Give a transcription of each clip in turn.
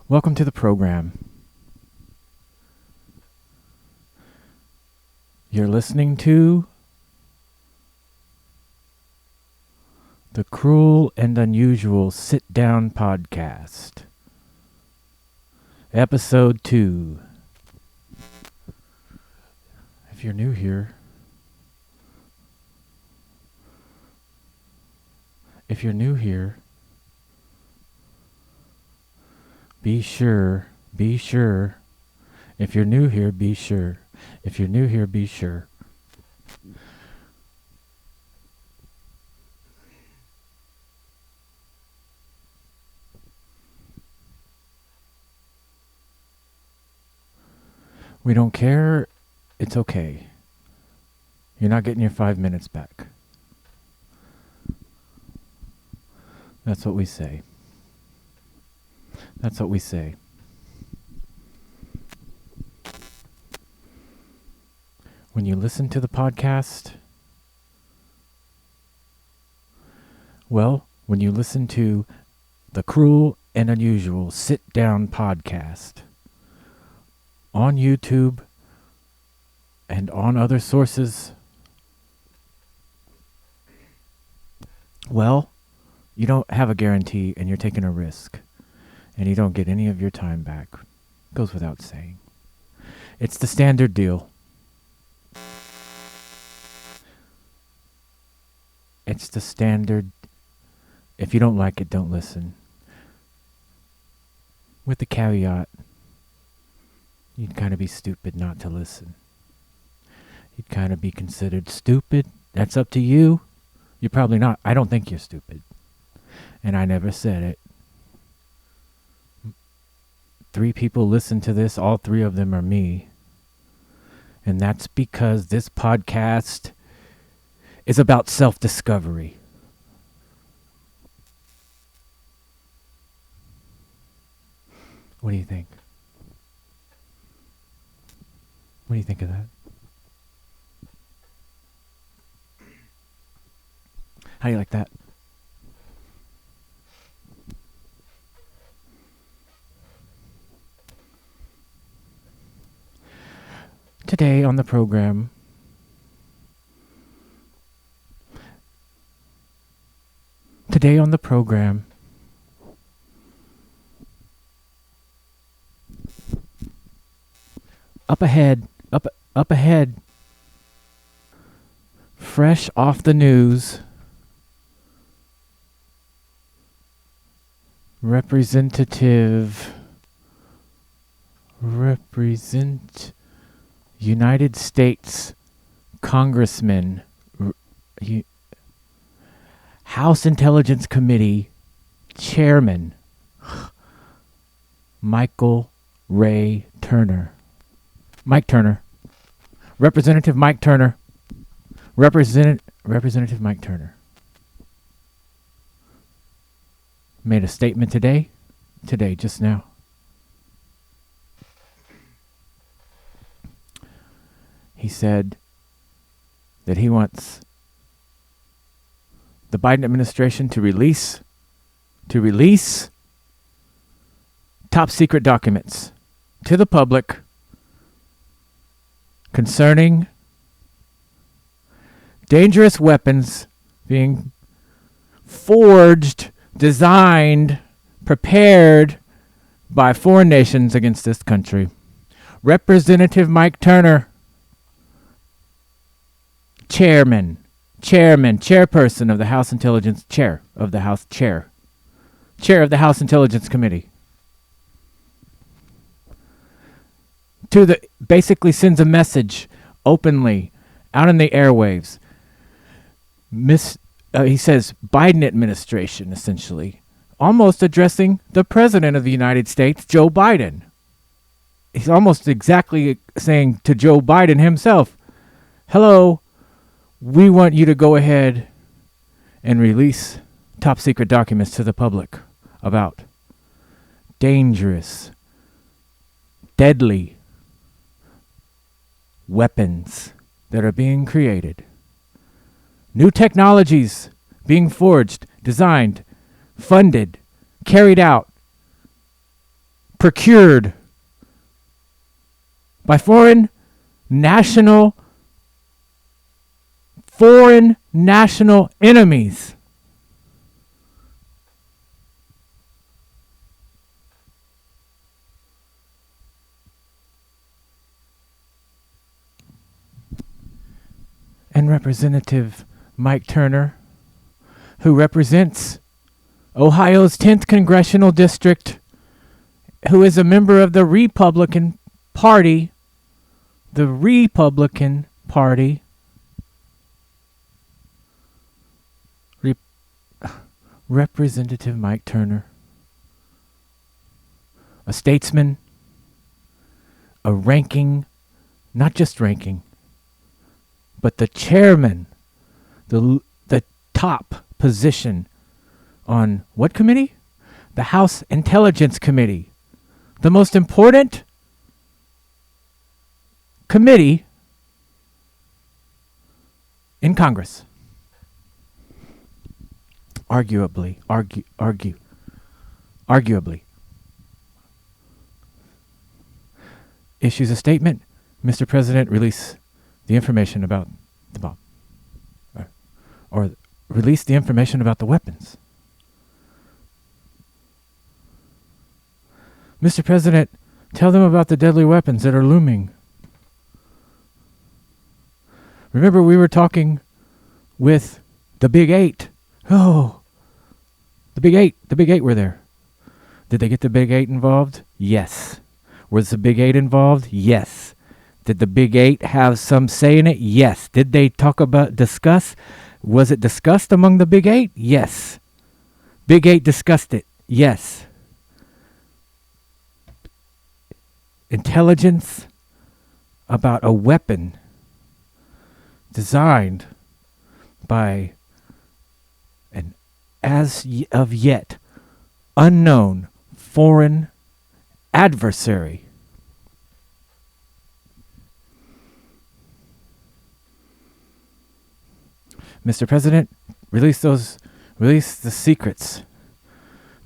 Welcome to the program. You're listening to the Cruel and Unusual Sit-Down Podcast, Episode 2. If you're new here, be sure. If you're new here, be sure. If you're new here, be sure. We don't care. It's okay. You're not getting your 5 minutes back. That's what we say. That's what we say. When you listen to the podcast, when you listen to the Cruel and Unusual Sit-Down Podcast on YouTube and on other sources, you don't have a guarantee and you're taking a risk. And you don't get any of your time back. Goes without saying. It's the standard deal. It's the standard. If you don't like it, don't listen. With the caveat, you'd kind of be stupid not to listen. You'd kind of be considered stupid. That's up to you. You're probably not. I don't think you're stupid. And I never said it. 3 people listen to this. All 3 of them are me. And that's because this podcast is about self-discovery. What do you think? What do you think of that? How do you like that? Today on the program, up ahead, fresh off the news, United States Congressman, House Intelligence Committee Chairman, Mike Turner. Representative Mike Turner. Representative Mike Turner made a statement today, just now. He said that he wants the Biden administration to release top secret documents to the public concerning dangerous weapons being forged, designed, prepared by foreign nations against this country. Representative Mike Turner, chairperson of the House Intelligence, chair of the House Intelligence Committee, basically sends a message openly out in the airwaves. He says Biden administration, essentially, almost addressing the president of the United States, Joe Biden. He's almost exactly saying to Joe Biden himself, hello, we want you to go ahead and release top secret documents to the public about dangerous, deadly weapons that are being created. New technologies being forged, designed, funded, carried out procured by foreign national enemies. And Representative Mike Turner, who represents Ohio's 10th Congressional District, who is a member of the Republican Party, Representative Mike Turner, a statesman, a ranking, not just ranking, but the chairman, the top position on what committee? The House Intelligence Committee, the most important committee in Congress. Arguably. Issues a statement. Mr. President, release the information about the bomb. Or release the information about the weapons. Mr. President, tell them about the deadly weapons that are looming. Remember, we were talking with the Big Eight. Oh, the Big Eight were there. Did they get the Big Eight involved? Yes. Was the Big Eight involved? Yes. Did the Big Eight have some say in it? Yes. Did they discuss? Was it discussed among the Big Eight? Yes. Big Eight discussed it. Yes. Intelligence about a weapon designed by an as of yet unknown foreign adversary. Mr. President, release the secrets.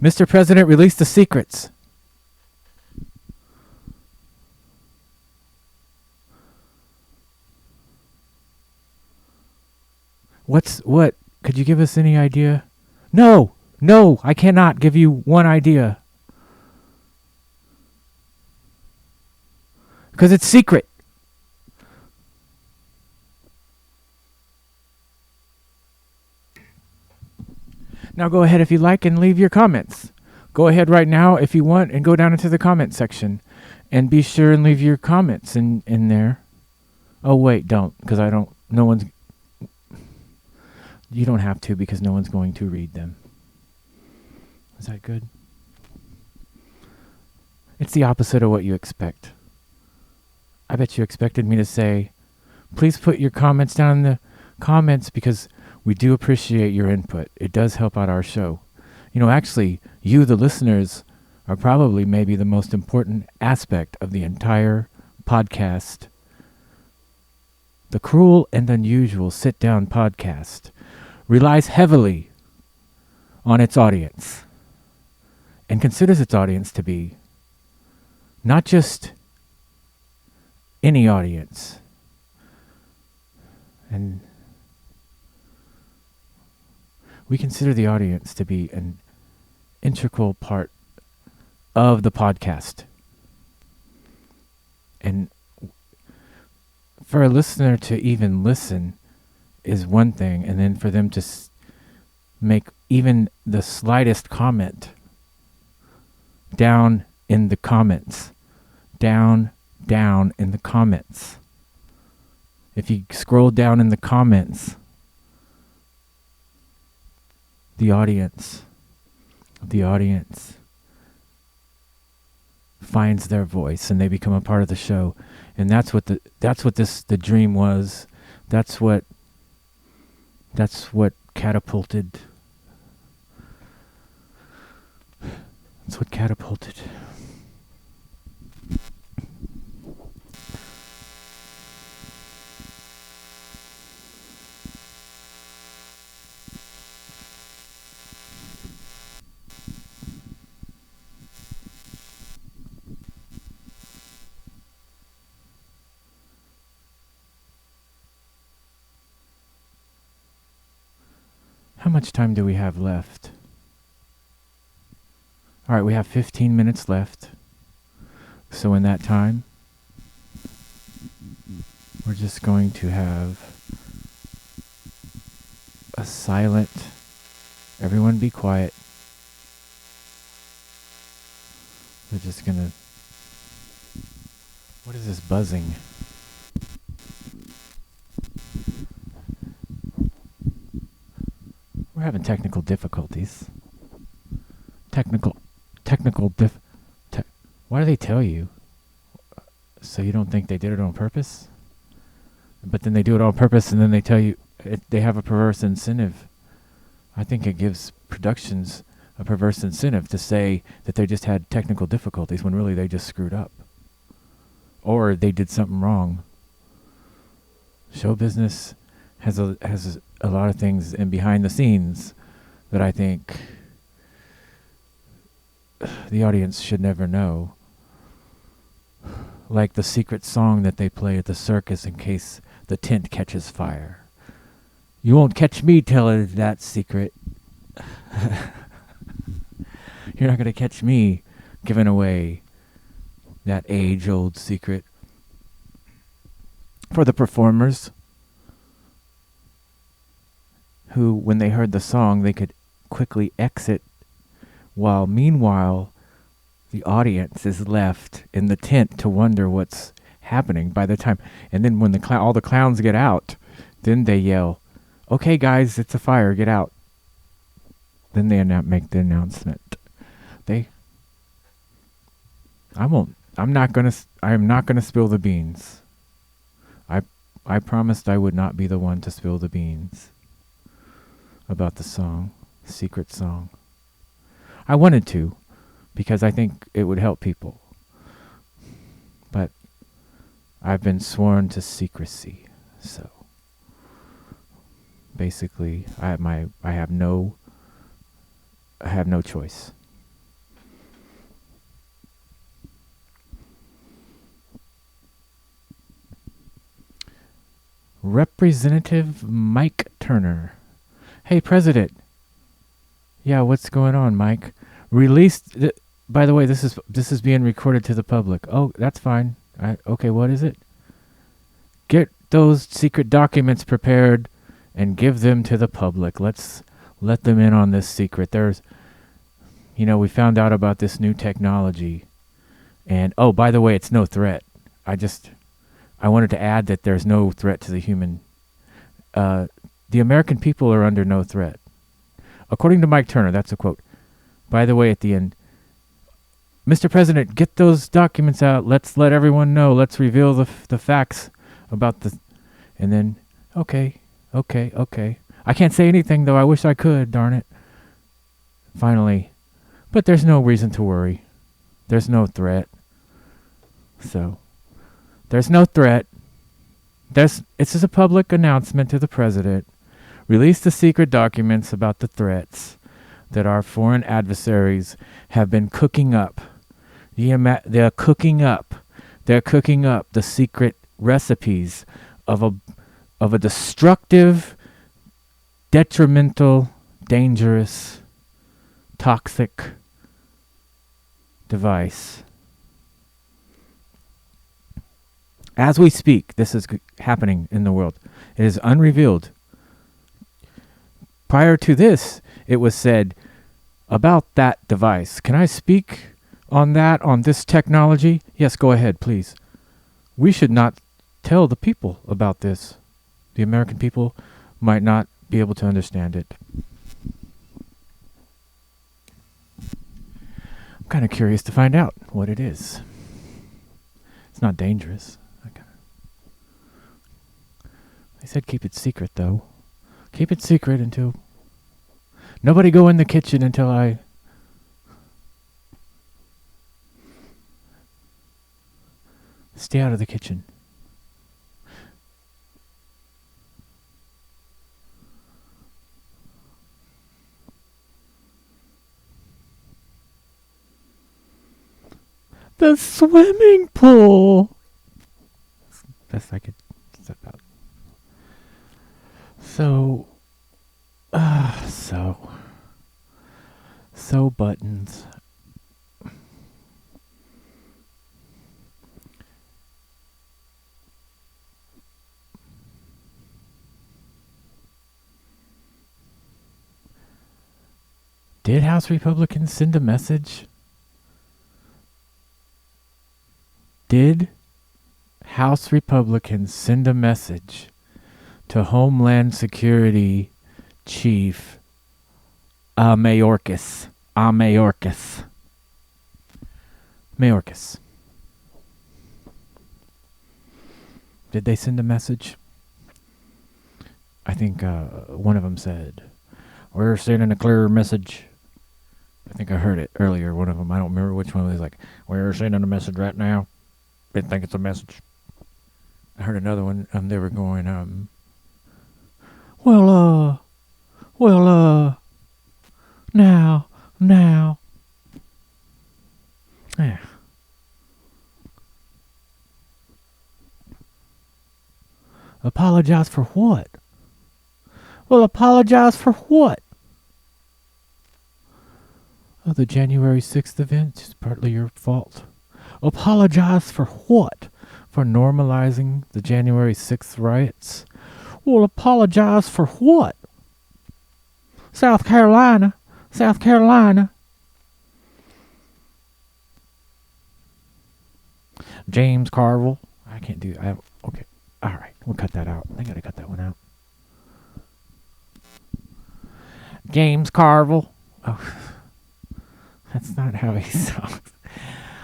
Mr. President, release the secrets. What? Could you give us any idea? No, I cannot give you one idea. Because it's secret. Now go ahead if you like and leave your comments. Go ahead right now if you want and go down into the comment section. And be sure and leave your comments in there. Oh wait, don't, because you don't have to, because no one's going to read them. Is that good? It's the opposite of what you expect. I bet you expected me to say, please put your comments down in the comments, because we do appreciate your input. It does help out our show. Actually, you, the listeners, are probably maybe the most important aspect of the entire podcast. The Cruel and Unusual Sit-Down podcast relies heavily on its audience and considers its audience to be not just any audience. And we consider the audience to be an integral part of the podcast. And for a listener to even listen is one thing, and then for them to make even the slightest comment down in the comments. Down in the comments. If you scroll down in the comments, the audience finds their voice and they become a part of the show. And that's what the dream was. That's what catapulted. That's what catapulted. How much time do we have left? All right, we have 15 minutes left. So in that time, we're just going to have a silent, everyone be quiet. We're just gonna, what is this buzzing? We're having technical difficulties. Why do they tell you? So you don't think they did it on purpose? But then they do it on purpose and then they tell you they have a perverse incentive. I think it gives productions a perverse incentive to say that they just had technical difficulties when really they just screwed up. Or they did something wrong. Show business has a lot of things in behind the scenes that I think the audience should never know. Like the secret song that they play at the circus in case the tent catches fire. You won't catch me telling that secret. You're not going to catch me giving away that age-old secret. For the performers who, when they heard the song, they could quickly exit, while meanwhile the audience is left in the tent to wonder what's happening by the time. And then when all the clowns get out, then they yell, "Okay, guys, it's a fire, get out." Then they make the announcement. I am not gonna spill the beans. I promised I would not be the one to spill the beans about the song, secret song. I wanted to, because I think it would help people. But I've been sworn to secrecy, so basically I have no choice. Representative Mike Turner. Hey, President. Yeah, what's going on, Mike? By the way, this is being recorded to the public. Oh, that's fine. Okay, what is it? Get those secret documents prepared and give them to the public. Let's let them in on this secret. We found out about this new technology. And, oh, by the way, it's no threat. I wanted to add that there's no threat to the human. The American people are under no threat. According to Mike Turner, that's a quote. By the way, at the end, Mr. President, get those documents out. Let's let everyone know. Let's reveal the facts about the... And then, okay. I can't say anything, though. I wish I could, darn it. Finally. But there's no reason to worry. There's no threat. So... There's no threat. It's just a public announcement to the president. Release the secret documents about the threats that our foreign adversaries have been cooking up. They're cooking up the secret recipes of a destructive, detrimental, dangerous, toxic device. As we speak, this is happening in the world. It is unrevealed. Prior to this, it was said about that device. Can I speak on that, on this technology? Yes, go ahead, please. We should not tell the people about this. The American people might not be able to understand it. I'm kind of curious to find out what it is. It's not dangerous. They said keep it secret, though. Keep it secret until... Nobody go in the kitchen until I... Stay out of the kitchen. The swimming pool! Best I could step out. So, So buttons. Did House Republicans send a message? Did House Republicans send a message to Homeland Security Chief Mayorkas? Mayorkas. Did they send a message? I think one of them said, "We're sending a clear message." I think I heard it earlier, one of them. I don't remember which one. Was like, "We're sending a message right now. Didn't think it's a message." I heard another one. They were going, well, now. Yeah. Apologize for what? Well, apologize for what? Oh, the January 6th event is partly your fault. Apologize for what? For normalizing the January 6th riots? Well, apologize for what? South Carolina. James Carville. I can't do. Okay. All right. We'll cut that out. I gotta cut that one out. James Carville. Oh, that's not how he sounds.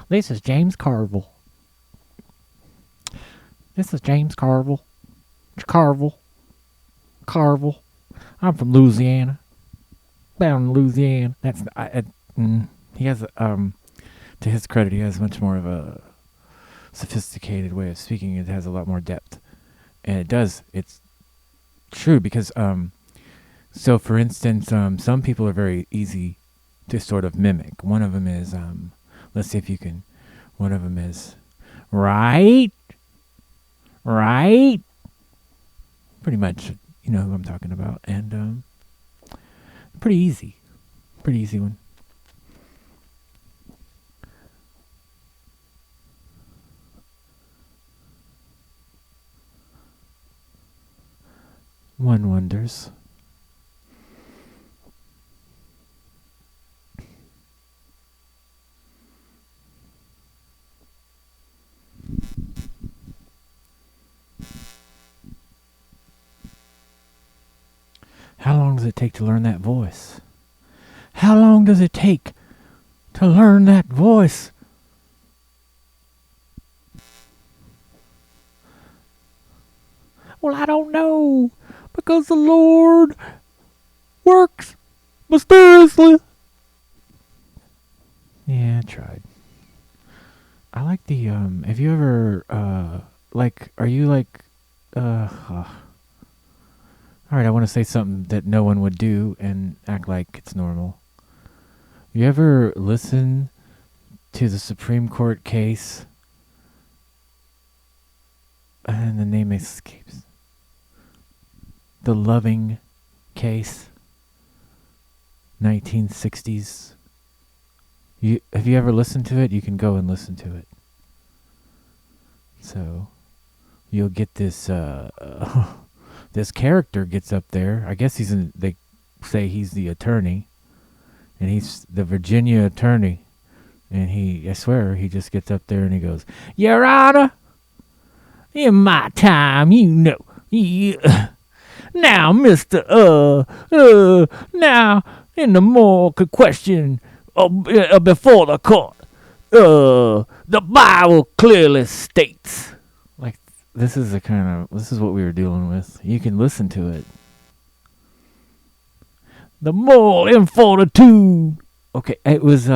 This is James Carville. Carville. I'm from Louisiana. Down in Louisiana. That's he has to his credit, he has much more of a sophisticated way of speaking. It has a lot more depth, and it does. It's true because so for instance, some people are very easy to sort of mimic. One of them is let's see if you can. One of them is right. Pretty much, you know who I'm talking about, and pretty easy one. One wonders. How long does it take to learn that voice? How long does it take to learn that voice? Well, I don't know, because the Lord works mysteriously. Yeah, I tried. I like the have you ever are you like all right, I want to say something that no one would do and act like it's normal. You ever listen to the Supreme Court case? And the name escapes. The Loving case, 1960s. Have you ever listened to it? You can go and listen to it. So you'll get this this character gets up there. I guess they say he's the attorney, and he's the Virginia attorney, and I swear he just gets up there and he goes, "Your Honor, in my time, now, Mister, now in the moral question before the court, the Bible clearly states." Like, this is what we were dealing with. You can listen to it. The moral infortitude. Okay, it was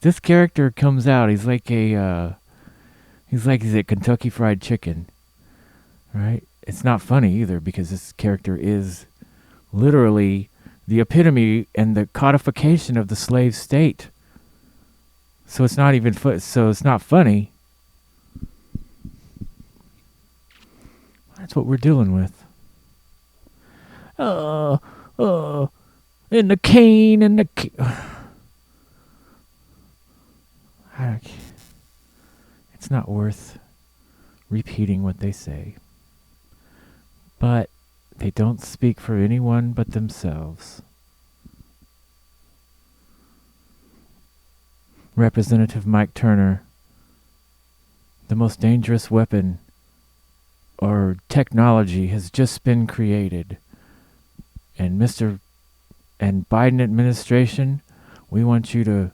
this character comes out. He's like he's a Kentucky Fried Chicken, right? It's not funny either because this character is literally the epitome and the codification of the slave state. So it's not even so it's not funny. That's what we're dealing with. And the cane and the. It's not worth repeating what they say. But they don't speak for anyone but themselves. Representative Mike Turner, the most dangerous weapon or technology has just been created. And Biden administration, we want you to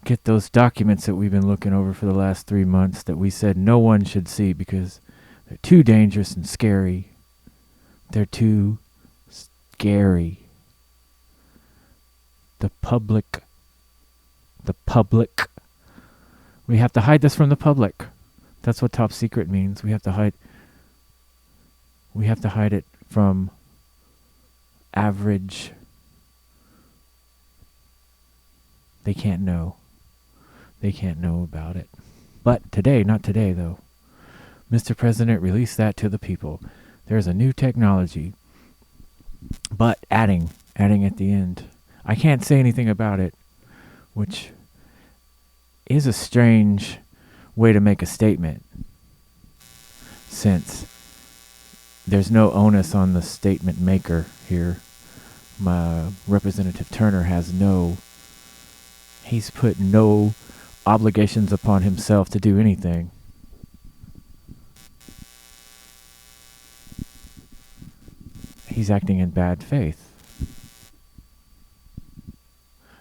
get those documents that we've been looking over for the last 3 months that we said no one should see because they're too dangerous and scary. They're too scary. The public. We have to hide this from the public. That's what top secret means. We have to hide it from average. They can't know. They can't know about it. But today, not today though, Mr. President released that to the people. There's a new technology, but adding at the end. I can't say anything about it, which is a strange way to make a statement, since there's no onus on the statement maker here. My Representative Turner he's put no obligations upon himself to do anything. He's acting in bad faith.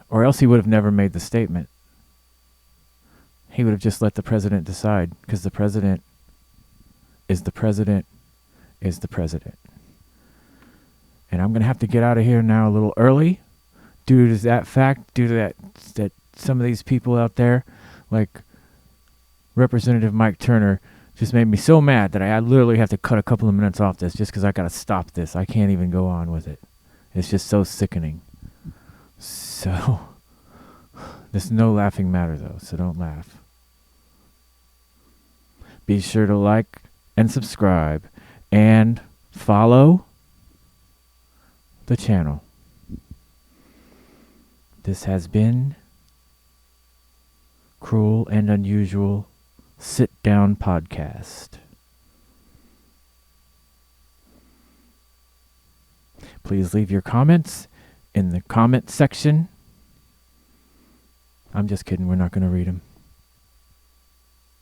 Or else he would have never made the statement. He would have just let the president decide, because the president is the president is the president. And I'm going to have to get out of here now a little early due to that fact, due to that some of these people out there, like Representative Mike Turner, just made me so mad that I literally have to cut a couple of minutes off this just because I got to stop this. I can't even go on with it. It's just so sickening. So, this is no laughing matter though, so don't laugh. Be sure to like and subscribe and follow the channel. This has been Cruel and Unusual Sit-Down Podcast. Please leave your comments in the comment section. I'm just kidding, we're not going to read them.